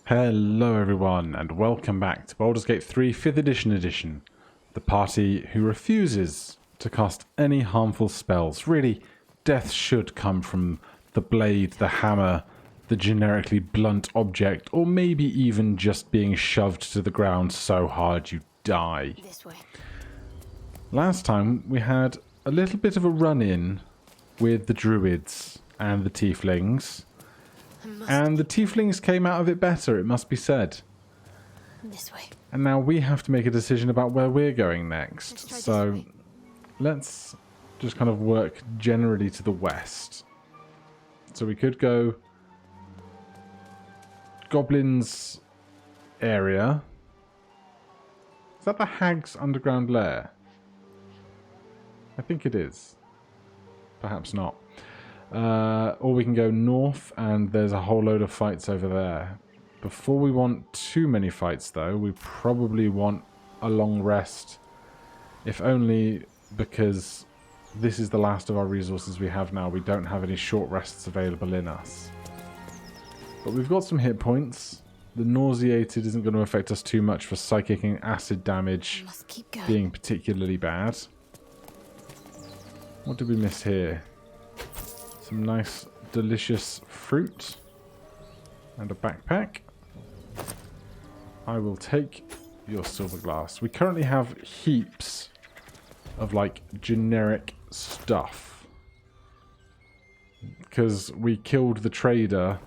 Hello everyone and welcome back to Baldur's Gate 3 5th edition. The party who refuses to cast any harmful spells. Really, death should come from the blade, the hammer, the generically blunt object, or maybe even just being shoved to the ground so hard you die. This way. Last time we had a little bit of a run-in with the druids and the tieflings. And the tieflings came out of it better, it must be said. This way. And now we have to make a decision about where we're going next. So let's just kind of work generally to the west. So we could go Goblins area. Is that the Hag's underground lair? I think it is. Perhaps not. Or we can go north and there's a whole load of fights over there. Before we want too many fights though, we probably want a long rest. If only because this is the last of our resources we have now. We don't have any short rests available in us. But we've got some hit points. The nauseated isn't going to affect us too much for psychic and acid damage being particularly bad. What did we miss here? Some nice, delicious fruit and a backpack. I will take your silver glass. We currently have heaps of like generic stuff because we killed the trader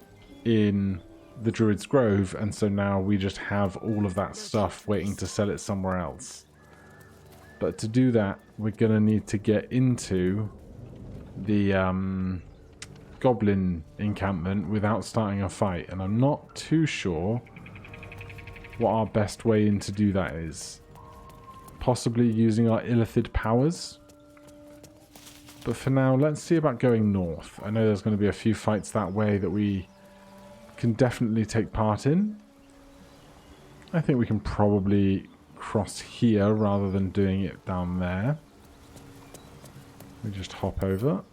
in the Druid's Grove, and so now we just have all of that stuff waiting to sell it somewhere else. But to do that, we're gonna need to get into the goblin encampment without starting a fight, and I'm not too sure what our best way in to do that is. Possibly using our illithid powers, but for now let's see about going north. I know there's going to be a few fights that way that we can definitely take part in. I think we can probably cross here rather than doing it down there. We just hop over.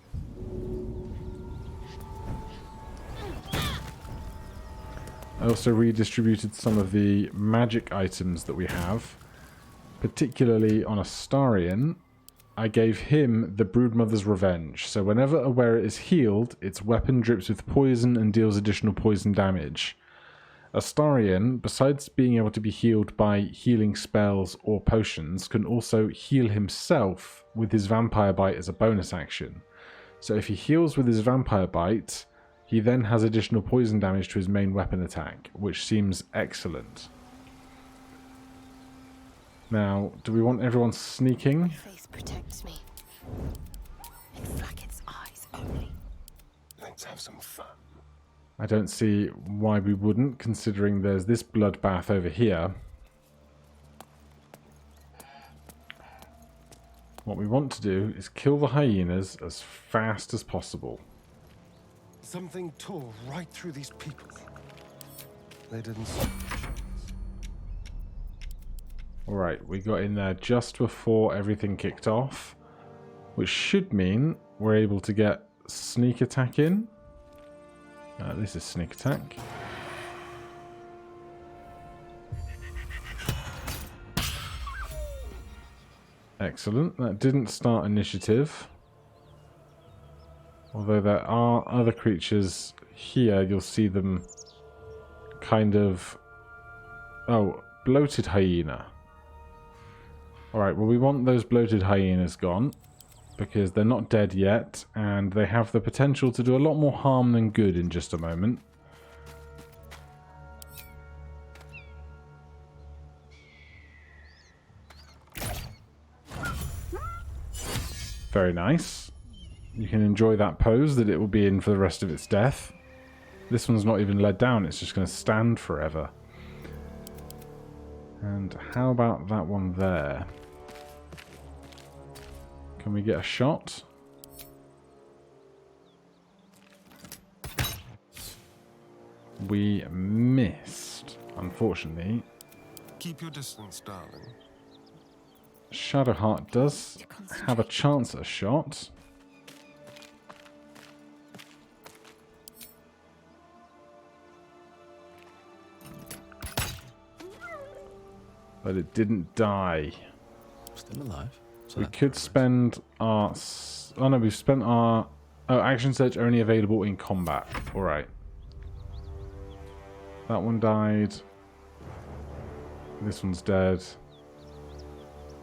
I also redistributed some of the magic items that we have, particularly on Astarion. I gave him the Broodmother's Revenge, so whenever a wearer is healed, its weapon drips with poison and deals additional poison damage. Astarion, besides being able to be healed by healing spells or potions, can also heal himself with his Vampire Bite as a bonus action. So if he heals with his Vampire Bite, he then has additional poison damage to his main weapon attack, which seems excellent. Now, do we want everyone sneaking? My face protects me. It flackens eyes only. Let's have some fun. I don't see why we wouldn't, considering there's this bloodbath over here. What we want to do is kill the hyenas as fast as possible. Something tore right through these people. They didn't stand a chance. Alright, we got in there just before everything kicked off, which should mean we're able to get sneak attack in. This is sneak attack. Excellent. That didn't start initiative. Although there are other creatures here, you'll see them kind of... Oh, bloated hyena. Alright, well we want those bloated hyenas gone, because they're not dead yet, and they have the potential to do a lot more harm than good in just a moment. Very nice. You can enjoy that pose that it will be in for the rest of its death. This one's not even led down, it's just going to stand forever. And how about that one there? Can we get a shot? We missed, unfortunately. Keep your distance, darling. Shadowheart does have a chance at a shot. But it didn't die. Still alive. So We that's could progress. spend our... Oh no, we've spent our... Oh, action surge only available in combat. Alright. That one died. This one's dead.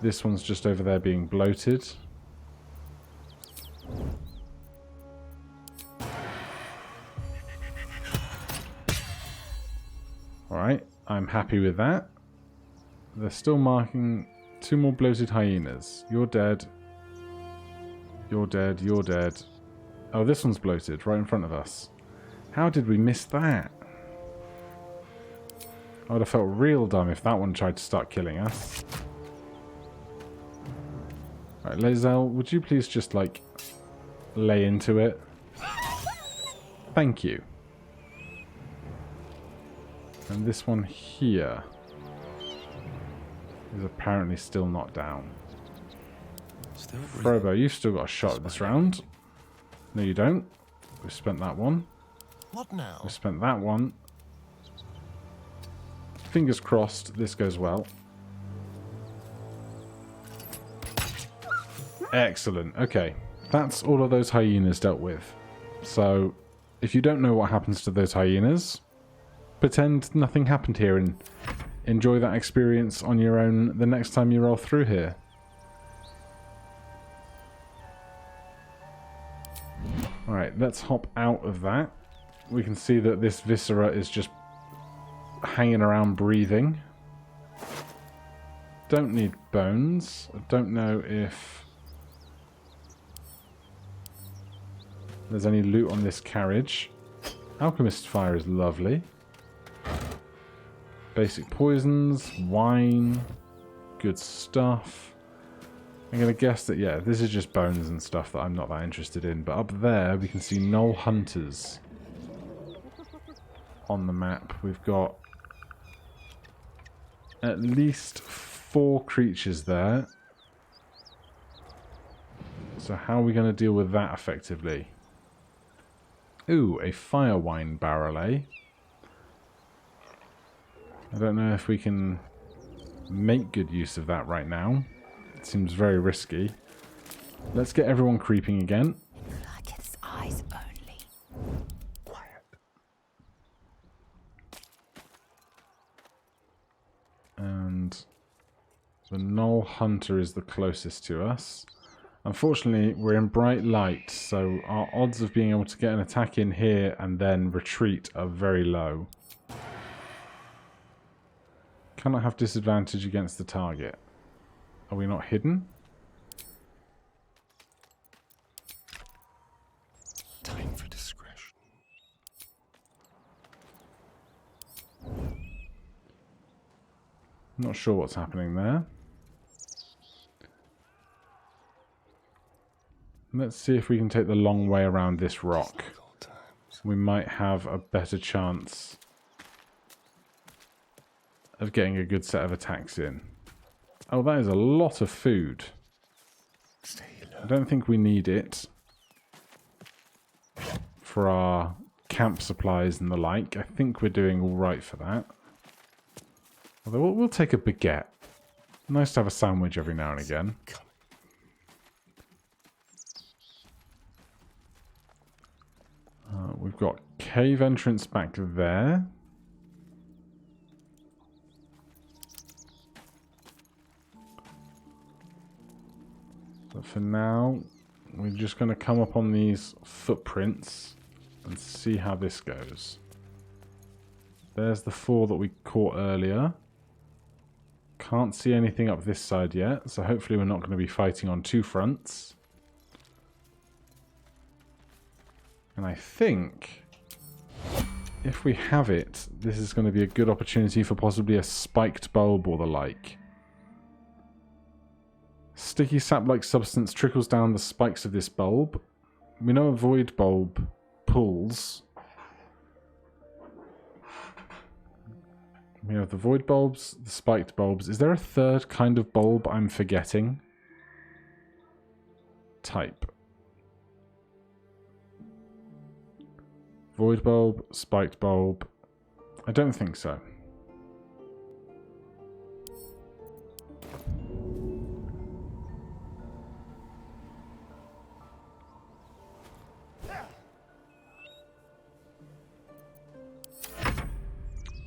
This one's just over there being bloated. Alright, I'm happy with that. They're still marking 2 more bloated hyenas. You're dead. You're dead. You're dead. Oh, this one's bloated right in front of us. How did we miss that? I would have felt real dumb if that one tried to start killing us. Alright, Lae'zel, would you please just, like, lay into it? Thank you. And this one here is apparently still not down. Still breathing. Frobo, you've still got a shot at this round. No, you don't. We've spent that one. What now? We've spent that one. Fingers crossed this goes well. Excellent. Okay. That's all of those hyenas dealt with. So, if you don't know what happens to those hyenas, pretend nothing happened here and enjoy that experience on your own the next time you roll through here. Alright, let's hop out of that. We can see that this viscera is just hanging around breathing. Don't need bones. I don't know if there's any loot on this carriage. Alchemist fire is lovely. Basic poisons, wine, good stuff. I'm going to guess that, yeah, this is just bones and stuff that I'm not that interested in. But up there, we can see Gnoll hunters on the map. We've got at least 4 creatures there. So how are we going to deal with that effectively? Ooh, a fire wine barrel, eh? I don't know if we can make good use of that right now. It seems very risky. Let's get everyone creeping again. Like its eyes only. Quiet. And the Gnoll hunter is the closest to us. Unfortunately, we're in bright light, so our odds of being able to get an attack in here and then retreat are very low. Cannot have disadvantage against the target. Are we not hidden? Time for discretion. Not sure what's happening there. Let's see if we can take the long way around this rock. Difficult times. We might have a better chance of getting a good set of attacks in. Oh, that is a lot of food. Stay I low. don't think we need it for our camp supplies and the like. I think we're doing all right for that. Although we'll take a baguette. Nice to have a sandwich every now and again. Come. We've got cave entrance back there. But for now, we're just going to come up on these footprints and see how this goes. There's the 4 that we caught earlier. Can't see anything up this side yet, so hopefully we're not going to be fighting on 2 fronts. And I think if we have it, this is going to be a good opportunity for possibly a spiked bulb or the like. Sticky sap-like substance trickles down the spikes of this bulb. We know a void bulb pulls. We have the void bulbs, the spiked bulbs. Is there a third kind of bulb I'm forgetting? Type. Void bulb, spiked bulb. I don't think so.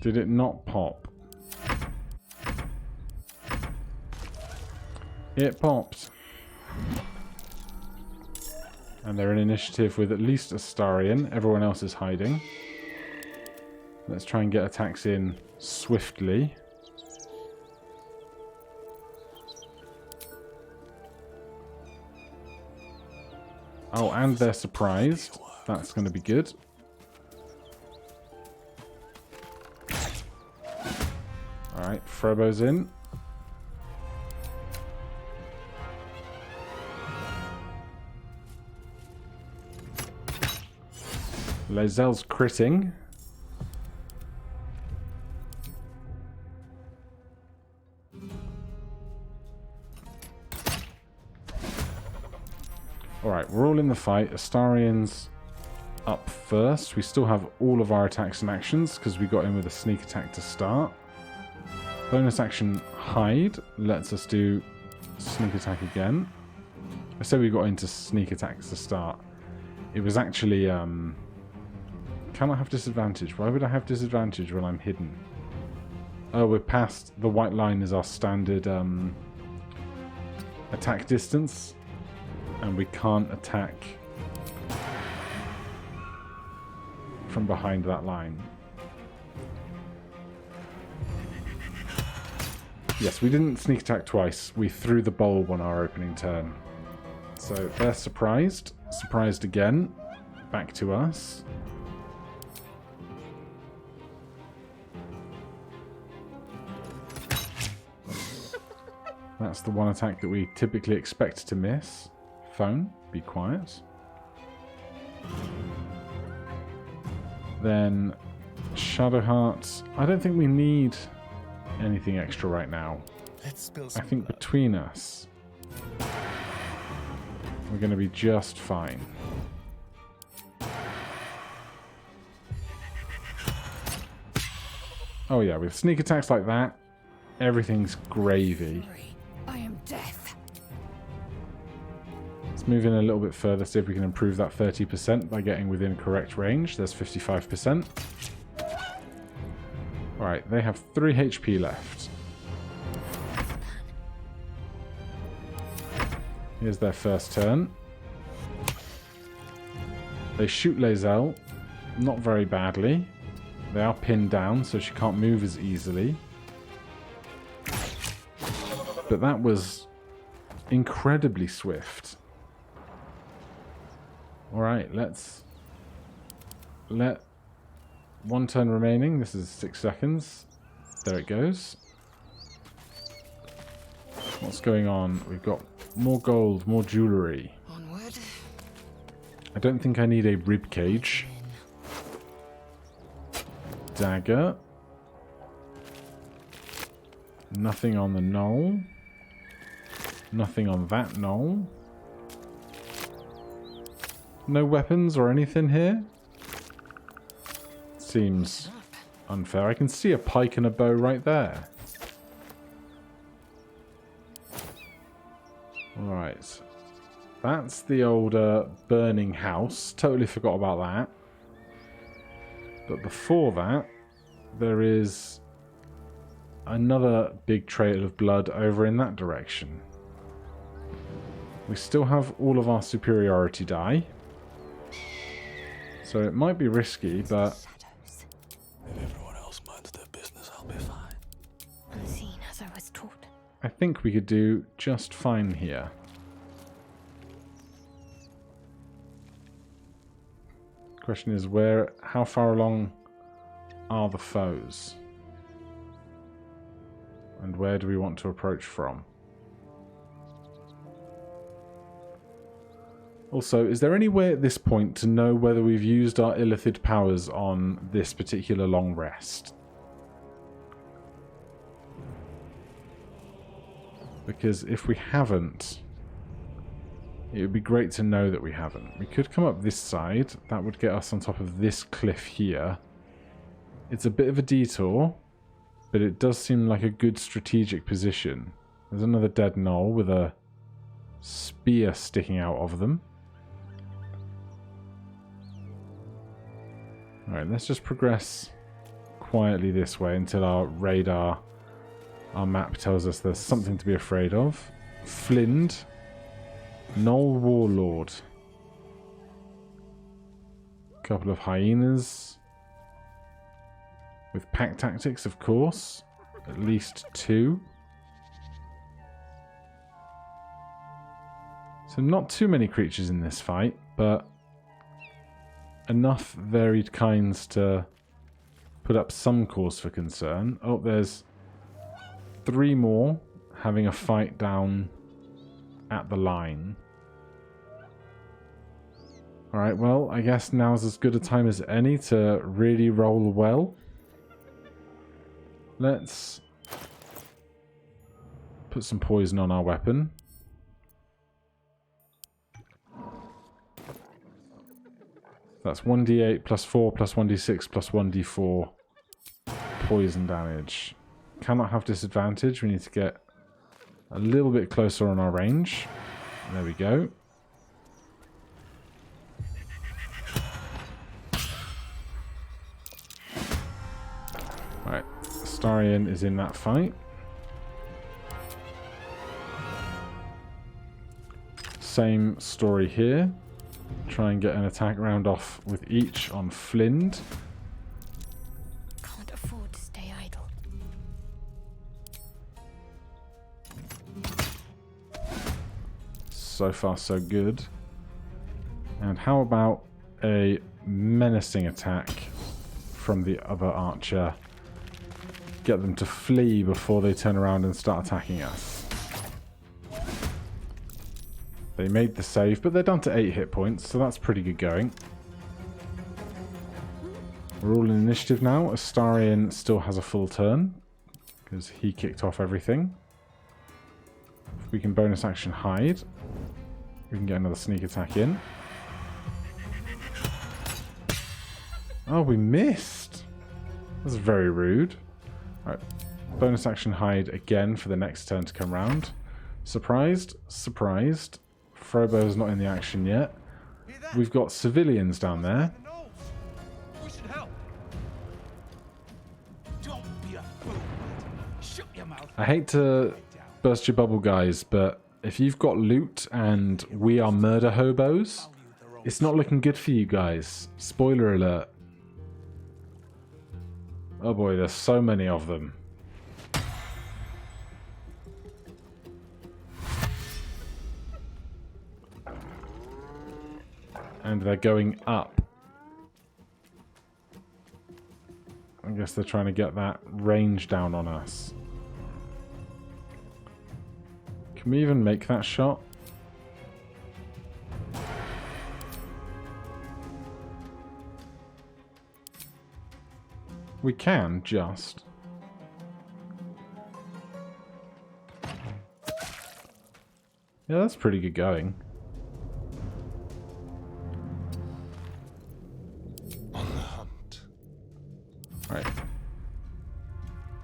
Did it not pop? It popped. And they're in initiative with at least Astarion. Everyone else is hiding. Let's try and get attacks in swiftly. Oh, and they're surprised. That's going to be good. Alright, Frobo's in. Lae'zel's critting. Alright, we're all in the fight. Astarion's up first. We still have all of our attacks and actions because we got in with a sneak attack to start. Bonus action hide lets us do sneak attack again. I said we got into sneak attacks to start. It was actually... Can I have disadvantage? Why would I have disadvantage when I'm hidden? Oh, we're past... The white line is our standard attack distance. And we can't attack from behind that line. Yes, we didn't sneak attack twice. We threw the bulb on our opening turn. So they're surprised. Surprised again. Back to us. That's the one attack that we typically expect to miss. Phone, be quiet. Then Shadowheart. I don't think we need anything extra right now. Let's spill I some think blood. between us, we're going to be just fine. Oh yeah, with sneak attacks like that, everything's gravy. I am death. Let's move in a little bit further, see if we can improve that 30% by getting within correct range. There's 55%. Alright, they have 3 HP left. Here's their first turn. They shoot Lae'zel, not very badly. They are pinned down, so she can't move as easily. But that was incredibly swift. Alright, let's let one turn remaining. This is 6 seconds. There it goes. What's going on? We've got more gold, more jewellery. Onward. I don't think I need a rib cage. Dagger. Nothing on the Gnoll. Nothing on that Gnoll. No weapons or anything here? Seems unfair. I can see a pike and a bow right there. Alright. That's the older burning house. Totally forgot about that. But before that, there is another big trail of blood over in that direction. We still have all of our superiority die. So it might be risky, but... Shadows. If everyone else minds their business, I'll be fine. Unseen as I was taught. I think we could do just fine here. Question is, how far along are the foes? And where do we want to approach from? Also, is there any way at this point to know whether we've used our illithid powers on this particular long rest? Because if we haven't, it would be great to know that we haven't. We could come up this side. That would get us on top of this cliff here. It's a bit of a detour, but it does seem like a good strategic position. There's another dead Gnoll with a spear sticking out of them. Alright, let's just progress quietly this way until our radar, our map tells us there's something to be afraid of. Flind. Gnoll Warlord. Couple of hyenas. With pack tactics, of course. At least 2. So not too many creatures in this fight, but enough varied kinds to put up some cause for concern. Oh, there's 3 more having a fight down at the line. Alright, well, I guess now's as good a time as any to really roll well. Let's put some poison on our weapon. That's 1d8 plus 4 plus 1d6 plus 1d4 poison damage. Cannot have disadvantage. We need to get a little bit closer on our range. There we go. Right, Astarion is in that fight. Same story here. Try and get an attack round off with each on Flind. Can't afford to stay idle. So far, so good. And how about a menacing attack from the other archer? Get them to flee before they turn around and start attacking us. They made the save, but they're down to 8 hit points, so that's pretty good going. We're all in initiative now. Astarion still has a full turn, because he kicked off everything. If we can bonus action hide, we can get another sneak attack in. Oh, we missed! That's very rude. Alright, bonus action hide again for the next turn to come round. Surprised? Surprised. Frobo's not in the action yet. We've got civilians down there. We should help. Don't be a fool. Shut your mouth. I hate to burst your bubble, guys, but if you've got loot and we are murder hobos, it's not looking good for you guys. Spoiler alert. Oh boy, there's so many of them. And they're going up. I guess they're trying to get that range down on us. Can we even make that shot? We can, just. Yeah, that's pretty good going. Right.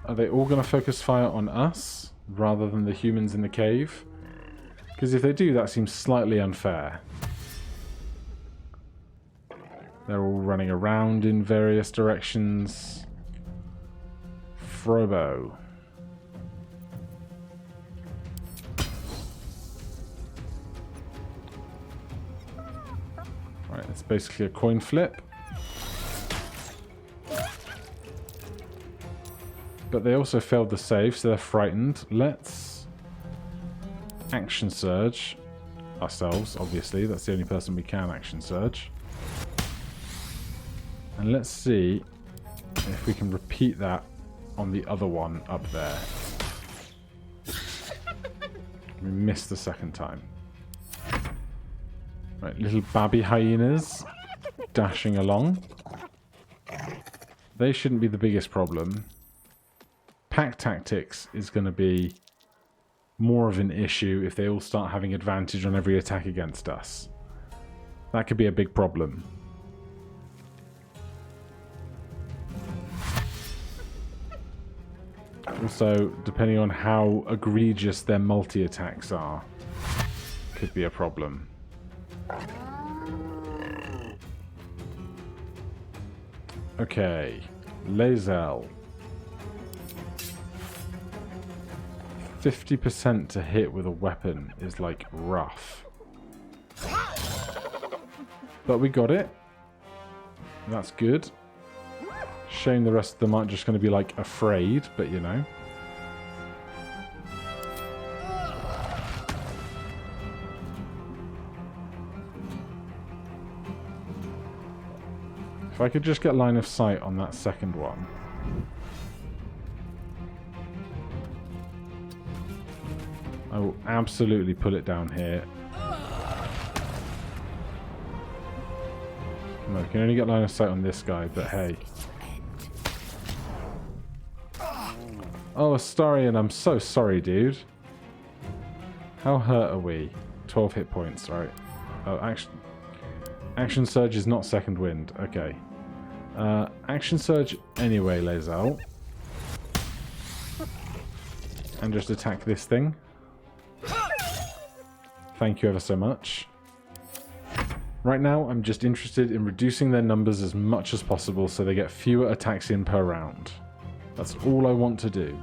Are they all going to focus fire on us rather than the humans in the cave? Because if they do, that seems slightly unfair. They're all running around in various directions. Frobo. Right, it's basically a coin flip. But they also failed the save, so they're frightened. Let's action surge ourselves, obviously. That's the only person we can action surge. And let's see if we can repeat that on the other one up there. We missed the second time. Right, little babby hyenas dashing along. They shouldn't be the biggest problem. Pack tactics is going to be more of an issue if they all start having advantage on every attack against us. That could be a big problem. Also, depending on how egregious their multi-attacks are, could be a problem. Okay. Lae'zel. 50% to hit with a weapon is like rough. But we got it. That's good. Shame the rest of them aren't just going to be like afraid, but you know. If I could just get line of sight on that second one. I will absolutely pull it down here. No, we can only get line of sight on this guy, but hey. Oh, Astarion, I'm so sorry, dude. How hurt are we? 12 hit points, right. Oh, action Surge is not Second Wind. Okay. Action Surge anyway, Lae'zel. And just attack this thing. Thank you ever so much. Right now, I'm just interested in reducing their numbers as much as possible so they get fewer attacks in per round. That's all I want to do.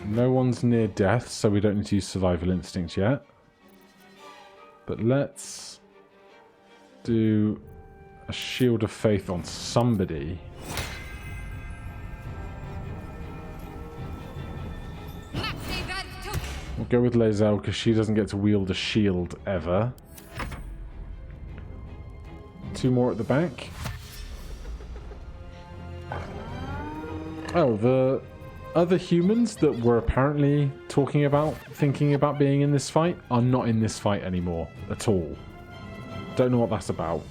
No one's near death, so we don't need to use Survival Instinct yet. But let's do a Shield of Faith on somebody. We'll go with Lae'zel because she doesn't get to wield a shield ever. 2 more at the back. Oh, the other humans that were apparently thinking about being in this fight are not in this fight anymore at all. Don't know what that's about.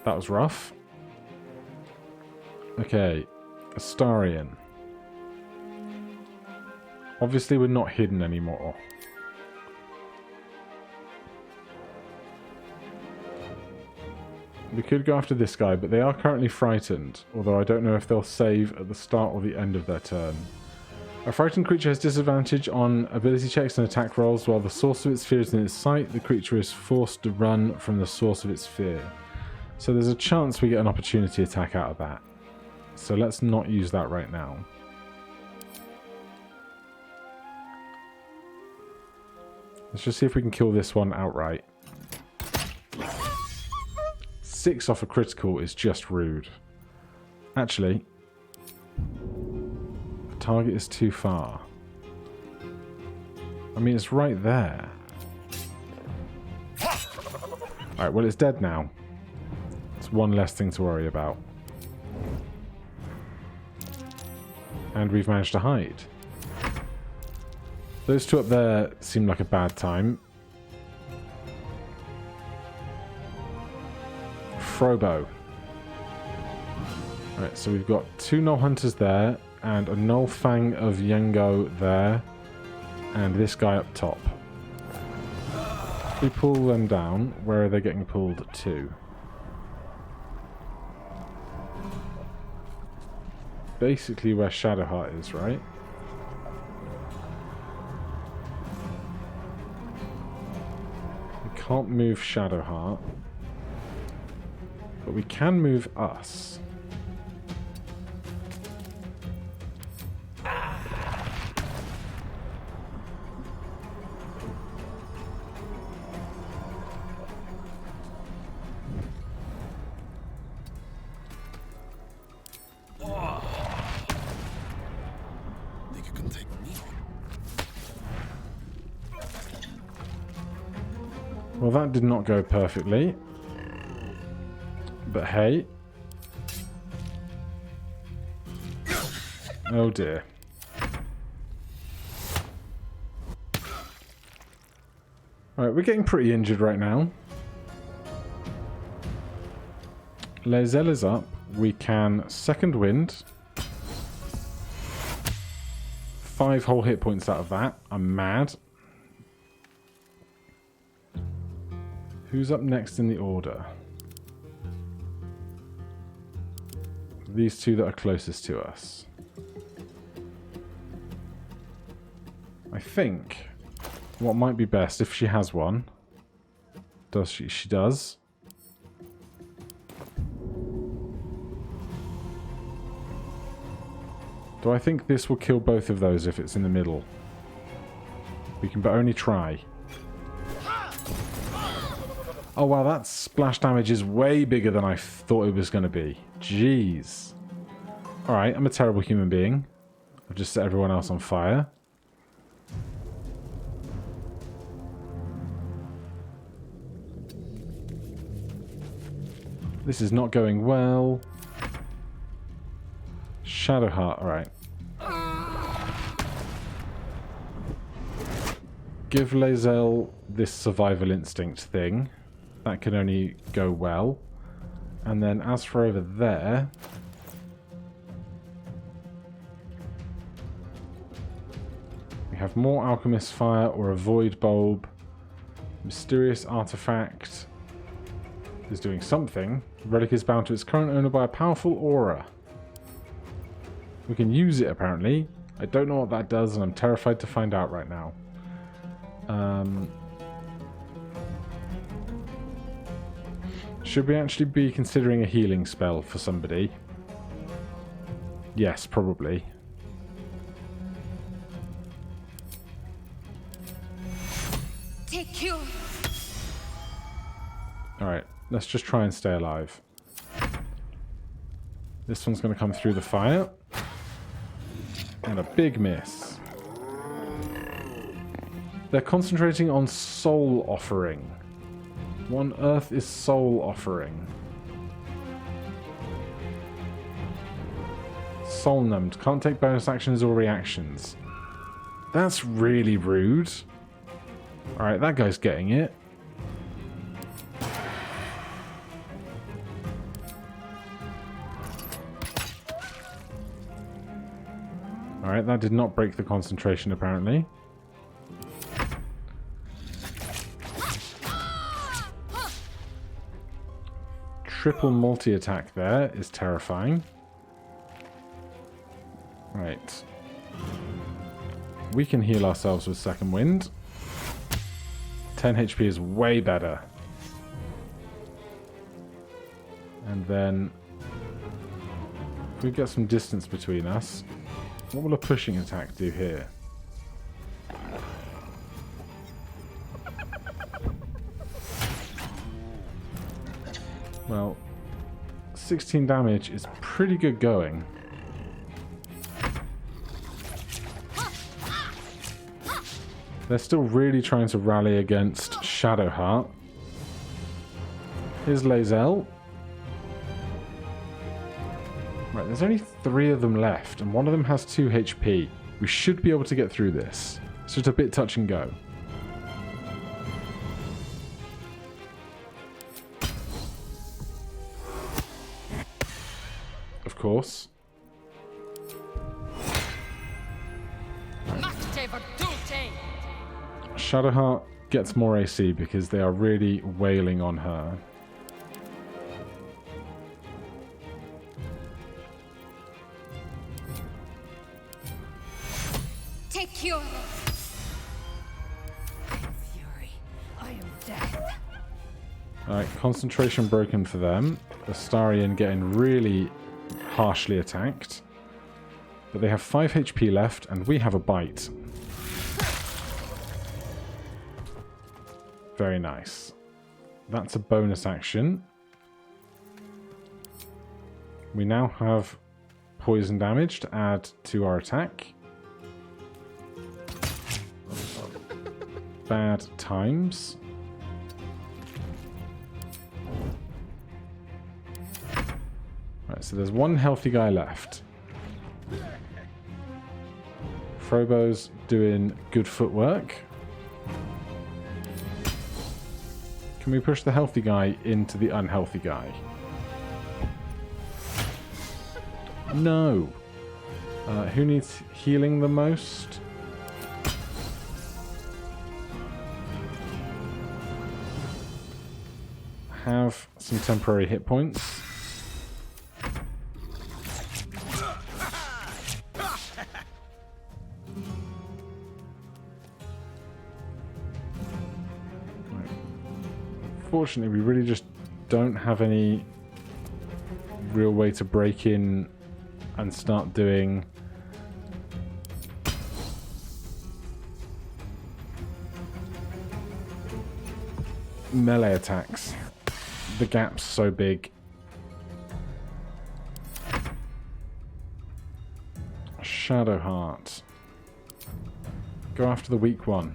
That was rough. Okay, Astarion. Obviously we're not hidden anymore. We could go after this guy, but they are currently frightened, although I don't know if they'll save at the start or the end of their turn. A frightened creature has disadvantage on ability checks and attack rolls while the source of its fear is in its sight. The creature is forced to run from the source of its fear. So there's a chance we get an opportunity attack out of that. So let's not use that right now. Let's just see if we can kill this one outright. 6 off a critical is just rude. Actually, the target is too far. I mean, it's right there. Alright, well, it's dead now. It's one less thing to worry about. And we've managed to hide. Those two up there seem like a bad time. Frobo. Right, so we've got 2 Gnoll Hunters there, and a Gnoll Fang of Yengo there, and this guy up top. If we pull them down, where are they getting pulled to? Basically where Shadowheart is, right? We can't move Shadowheart. But we can move us. Think you can take me? Well, that did not go perfectly. But hey. Oh dear. Alright, we're getting pretty injured right now. Lae'zel is up. We can Second Wind. 5 whole hit points out of that. I'm mad. Who's up next in the order? These two that are closest to us. I think what might be best, if she has one... Does she? She does. Do I think this will kill both of those if it's in the middle? We can but only try. Oh wow, that splash damage is way bigger than I thought it was going to be. Jeez. Alright, I'm a terrible human being. I've just set everyone else on fire. This is not going well. Shadowheart, alright. Give Lae'zel this survival instinct thing. That can only go well. And then as for over there... we have more Alchemist Fire or a Void Bulb. Mysterious Artifact is doing something. Relic is bound to its current owner by a powerful aura. We can use it apparently. I don't know what that does and I'm terrified to find out right now. Should we actually be considering a healing spell for somebody? Yes, probably. Take you. Alright, let's just try and stay alive. This one's going to come through the fire. And a big miss. They're concentrating on soul offering. What on earth is soul offering? Soul numbed. Can't take bonus actions or reactions. That's really rude. Alright, that guy's getting it. Alright, that did not break the concentration apparently. Triple multi-attack there is terrifying. Right. We can heal ourselves with Second Wind. 10 HP is way better. And then... if we get some distance between us, what will a pushing attack do here? Well, 16 damage is pretty good going. They're still really trying to rally against Shadowheart. Here's Lae'zel. Right, there's only 3 of them left, and one of them has 2 HP. We should be able to get through this. It's just a bit touch and go. Of course. Shadowheart gets more AC because they are really wailing on her. Take cure. I am fury. I am death. Alright, concentration broken for them. Astarion getting really harshly attacked. But they have 5 HP left and we have a bite. Very nice. That's a bonus action. We now have poison damage to add to our attack. Bad times. Right, so there's one healthy guy left. Frobo's doing good footwork. Can we push the healthy guy into the unhealthy guy? No. Who needs healing the most? Have some temporary hit points. Unfortunately, we really just don't have any real way to break in and start doing melee attacks. The gap's so big. Shadowheart. Go after the weak one.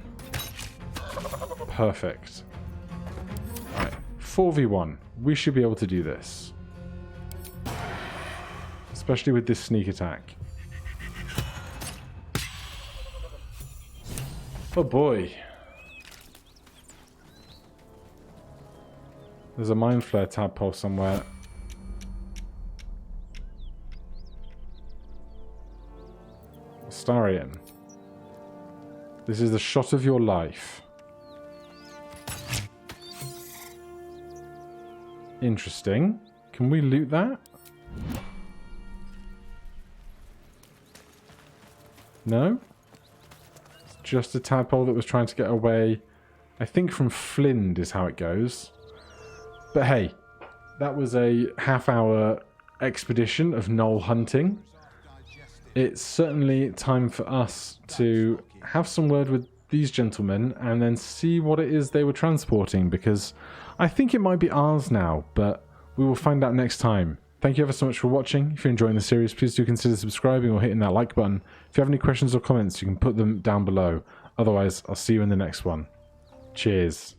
Perfect. Right, 4v1. We should be able to do this. Especially with this sneak attack. Oh boy. There's a mind flare tadpole somewhere. Astarion. This is the shot of your life. Interesting. Can we loot that? No? It's just a tadpole that was trying to get away. I think from Flind is how it goes. But hey, that was a half-hour expedition of Gnoll hunting. It's certainly time for us to have some word with these gentlemen and then see what it is they were transporting, because I think it might be ours now, but we will find out next time. Thank you ever so much for watching. If you're enjoying the series, please do consider subscribing or hitting that like button. If you have any questions or comments, you can put them down below. Otherwise, I'll see you in the next one. Cheers.